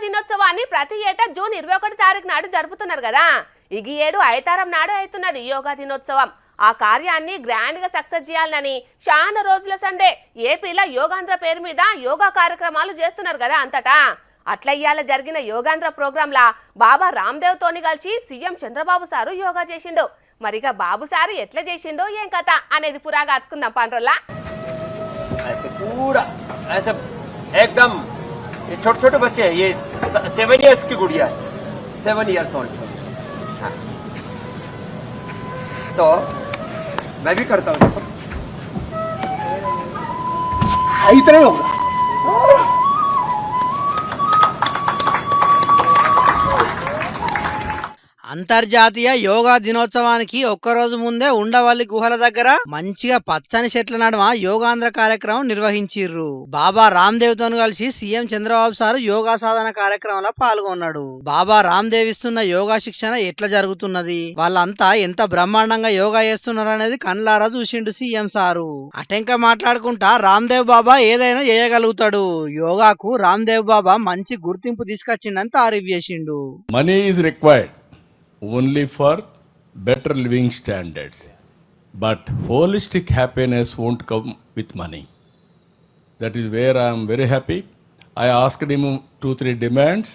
దినోత్సవాన్ని ప్రతి ఏటా జూన్ 21 తారీఖు నాడు జరుపుతున్నారు కదా. ఈ ఏడు ఐతారం నాడు అవుతున్నది యోగా దినోత్సవం. ఆ కార్యాన్ని గ్రాండ్ గా సక్సెస్ చేయాలని చాలా రోజుల సందే ఏపీలో యోగాంధ్ర పేరు మీద యోగా కార్యక్రమాలు చేస్తున్నారు కదా అంతటా. అట్లా ఇయ్యాల జరిగిన యోగాంధ్ర ప్రోగ్రామ్ లా బాబా రామ్దేవ్ తోని కలిసి సీఎం చంద్రబాబు సారు యోగా చేసిండు. మరిగా బాబు సారు ఎట్లా చేసిండో ఏం కథ అనేది పురాగా అచ్చుకుందాం పండ్రోల్లా. एकदम ये छोटे छोटे बच्चे हैं, ये 7 इयर्स की गुड़िया है, 7 इयर्स ओल्ड। हाँ। तो मैं भी करता हूँ, इतना ही होगा। అంతర్జాతీయ యోగా దినోత్సవానికి ఒక్కరోజు ముందే ఉండవల్లి గుహల దగ్గర మంచిగా పచ్చని చెట్ల నడుమ యోగాంధ్ర కార్యక్రమం నిర్వహించిర్రు. బాబా రామ్దేవ్ తోను కలిసి సీఎం చంద్రబాబు సారు యోగా సాధన కార్యక్రమంలో పాల్గొన్నాడు. బాబా రామ్దేవ్ ఇస్తున్న యోగా శిక్షణ ఎట్లా జరుగుతున్నది, వాళ్ళంతా ఎంత బ్రహ్మాండంగా యోగా చేస్తున్నారు అనేది కళ్ళారా చూసిండు సీఎం సారు. అటెంక మాట్లాడుకుంటా రామ్దేవ్ బాబా ఏదైనా చేయగలుగుతాడు, యోగాకు రామ్దేవ్ బాబా మంచి గుర్తింపు తీసుకొచ్చిండని తారీఫ్ చేసిండు. Money is required only for better living standards, but holistic happiness won't come with money. That is where I am very happy. I asked him 2-3 demands,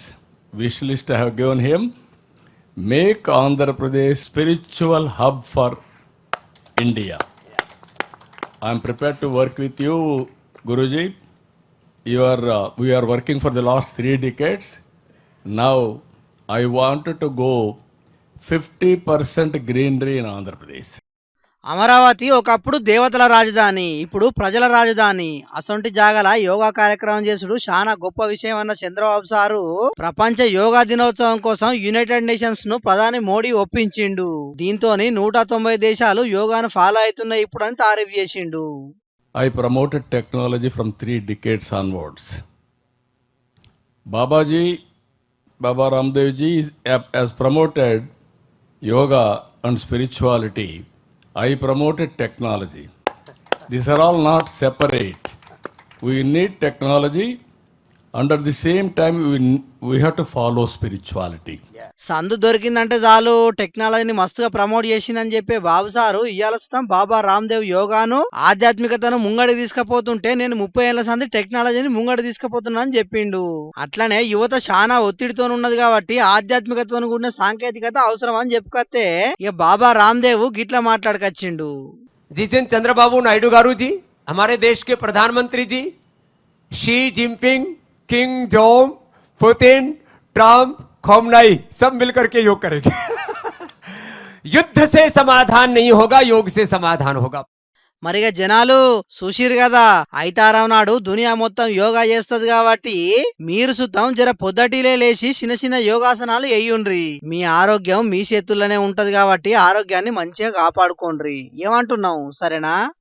wish list I have given him. Make Andhra Pradesh spiritual hub for India. I am prepared to work with you, Guruji. We are working for the last 3 decades. Now I wanted to go 50% greenery in Andhra Pradesh. Amaravati ఒకప్పుడు దేవతల రాజధాని, ఇప్పుడు ప్రజల రాజధాని. అసొంటి జాగల యోగా కార్యక్రమం చేసుడు చాలా గొప్ప విషయం అన్న చంద్రబాబు సారు ప్రపంచ యోగా దినోత్సవం కోసం యునైటెడ్ నేషన్స్ ను ప్రధాని మోడీ ఒప్పించిండు. దీంతోని 190 దేశాలు యోగాను ఫాలో అవుతున్నాయి ఇప్పుడు అని తారీఫ్ చేసిండు. I promoted technology from 3 decades onwards. Baba Ramdev ji has promoted yoga and spirituality. I promoted technology. These are all not separate. We need technology. Under the same time, we have to follow spirituality. సందు దొరికిందంటే చాలు టెక్నాలజీని మస్తుగా promote చేసిందని చెప్పే బాబు sir ఇయ్యాల సుతం బాబా రామ్దేవ్ యోగాను ఆధ్యాత్మికతను ముంగడి తీసుకుపోతుంటే నేను 30 ఏళ్ల సంది టెక్నాలజీని ముంగడి తీసుకుపోతున్నా అని చెప్పిండు. అట్లనే యువత చాలా ఒత్తిడితో ఉన్నది కాబట్టి ఆధ్యాత్మికతతో కూడిన సాంకేతికత అవసరం అని చెప్పుకొస్తే ఇక బాబా రామ్దేవ్ గిట్లా మాట్లాడకొచ్చిండు. जिस दिन चंद्रबाबू नायडू गारू जी, हमारे देश के प्रधानमंत्री ji, Xi Jinping, Kim Jong, Putin, Trump, Khamenei सब मिलकर के योग करेंगे। युद्ध से समाधान नहीं होगा, योग से समाधान होगा. మరిగా జనాలు చూసిరు కదా, ఐతారం నాడు దునియా మొత్తం యోగా చేస్తది కాబట్టి మీరు సుతం జర పొద్దటిలే లేచి చిన్న చిన్న యోగాసనాలు ఎయ్యుండ్రి. మీ ఆరోగ్యం మీ చేతుల్లోనే ఉంటది కాబట్టి ఆరోగ్యాన్ని మంచిగా కాపాడుకోండ్రి. ఏమంటున్నావు, సరేనా?